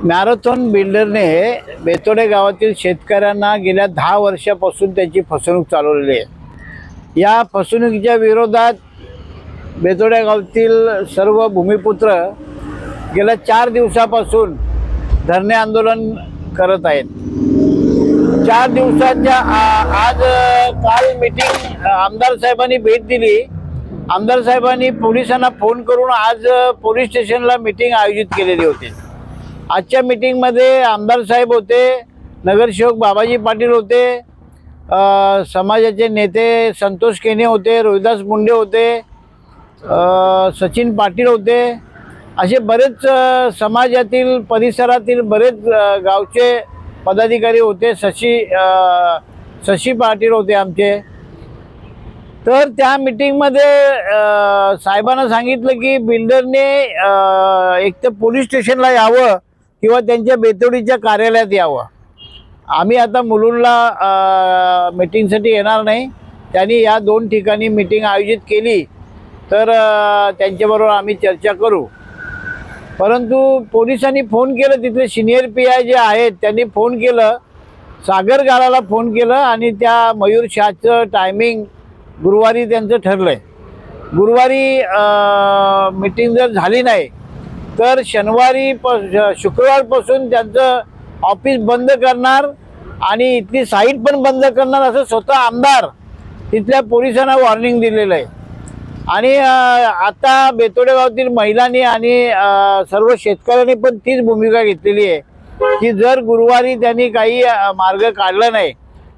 Marathon बिल्डरने बेतोडे गावातील शेतकऱ्यांना गेल्या 10 वर्षापासून त्याची फसवणूक चालवलेली आहे। या फसवणुकीच्या विरोधात बेतोडे गावातील सर्व भूमिपुत्र गेल्या 4 दिवसापासून धरणे आंदोलन करत आहेत। 4 दिवसाच्या आज काल मीटिंग आमदार साहेबांनी भेट दिली। आमदार साहेबांनी पोलिसांना फोन करून आज पोलीस स्टेशनला मीटिंग आयोजित केलेली होती। आजच्या मीटिंगमध्ये आमदार साहेब होते, नगरसेवक बाबाजी पाटील होते, समाजाचे नेते संतोष केने होते, रोहिदास मुंडे होते, सचिन पाटील होते, असे बरेच समाजातील परिसरातील बरेच गावचे पदाधिकारी होते। शशी पाटील होते आमचे। तर त्या मीटिंगमध्ये साहेबांना सांगितलं की बिल्डरने एक तर पोलीस स्टेशनला यावं किंवा त्यांच्या बेतोडीच्या कार्यालयात यावं। आम्ही आता मुलुंडला मीटिंगसाठी येणार नाही, त्यांनी या 2 ठिकाणी मीटिंग आयोजित केली तर त्यांच्याबरोबर आम्ही चर्चा करू। परंतु पोलिसांनी फोन केलं, तिथले सिनियर PI जे आहेत त्यांनी फोन केलं, सागर गालाला फोन केलं आणि त्या मयूर शाहचं टायमिंग गुरुवारी त्यांचं ठरलं आहे। गुरुवारी मीटिंग जर झाली नाही तर शुक्रवारपासून त्यांचं ऑफिस बंद करणार आणि इथली साईट पण बंद करणार असं स्वतः आमदार तिथल्या पोलिसांना वॉर्निंग दिलेलं आहे। आणि आता बेतोडे गावातील महिलांनी आणि सर्व शेतकऱ्यांनी पण तीच भूमिका घेतलेली आहे की जर गुरुवारी त्यांनी काही मार्ग काढला नाही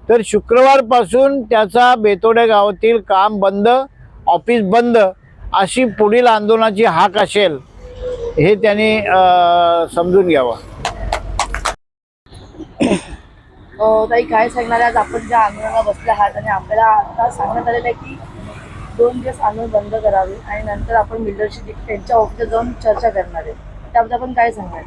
तर शुक्रवारपासून त्याचा बेतोडे गावातील काम बंद, ऑफिस बंद अशी पुढील आंदोलनाची हाक असेल हे त्यांनी समजून घ्यावं। ताई काय सांगणार आज आपण ज्या आंदोलनाला बसले आहात आणि आपल्याला आता सांगण्यात आलेलं आहे की 2 दिवस आंदोलन बंद करावे आणि नंतर आपण बिल्डरशी त्यांच्या ऑफिसला जाऊन चर्चा करणार आहे, त्याबद्दल आपण काय सांगणार?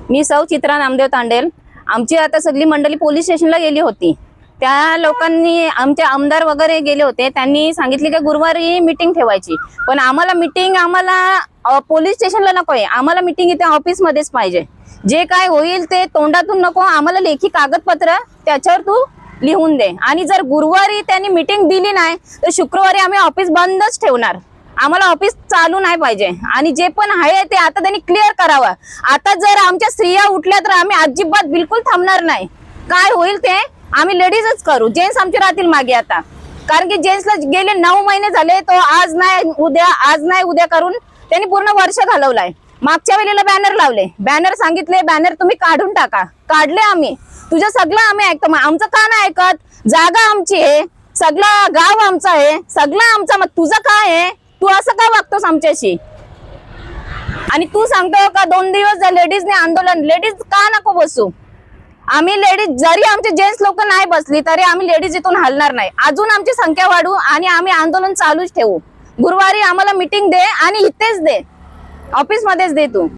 मी सौ चित्रा नामदेव तांडेल। आमची आता सगळी मंडळी पोलीस स्टेशनला गेली होती। त्या लोकांनी आमचे आमदार वगैरे गेले होते, त्यांनी सांगितले की गुरुवारी मीटिंग ठेवायची, पण आम्हाला पोलीस स्टेशनला नकोय, आम्हाला मीटिंग इथे ऑफिसमध्येच पाहिजे। जे काय होईल ते तोंडातून नको, आम्हाला लेखी कागदपत्र त्याच्यावर तू लिहून दे। आणि जर गुरुवारी त्यांनी मीटिंग दिली नाही तर शुक्रवारी आम्ही ऑफिस बंदच ठेवणार। आम्हाला ऑफिस चालू नाही पाहिजे आणि जे पण आहे ते आता त्यांनी क्लिअर करावं। आता जर आमच्या स्त्रिया उठल्या तर आम्ही अजिबात बिलकुल थांबणार नाही। काय होईल ते आम्ही लेडीजच करू, जेंट्स आमचे राहतील मागे आता, कारण की जेंट्सला गेले 9 महिने झाले, तो आज नाही उद्या करून त्यांनी पूर्ण वर्ष घालवलाय। मागच्या वेळेला बॅनर लावले, बॅनर सांगितले बॅनर तुम्ही काढून टाका, काढले आम्ही, तुझं सगळं आम्ही ऐकतो, मग आमचं का नाही ऐकत? जागा आमची आहे, सगळं गाव आमचं आहे, सगळं आमचं, मग तुझं काय आहे? तू असं का वागतोस आमच्याशी? आणि तू सांगतो का 2 दिवस लेडीजने आंदोलन, लेडीज का नको बसू? आम्ही लेडीज जरी आमचे जेंट्स लोक नाही बसली तरी आम्ही लेडीज इथून हलणार नाही। अजून आमची संख्या वाढू आणि आम्ही आंदोलन चालूच ठेवू। गुरुवारी आम्हाला मीटिंग दे आणि इथेच दे, ऑफिस मध्येच दे तू।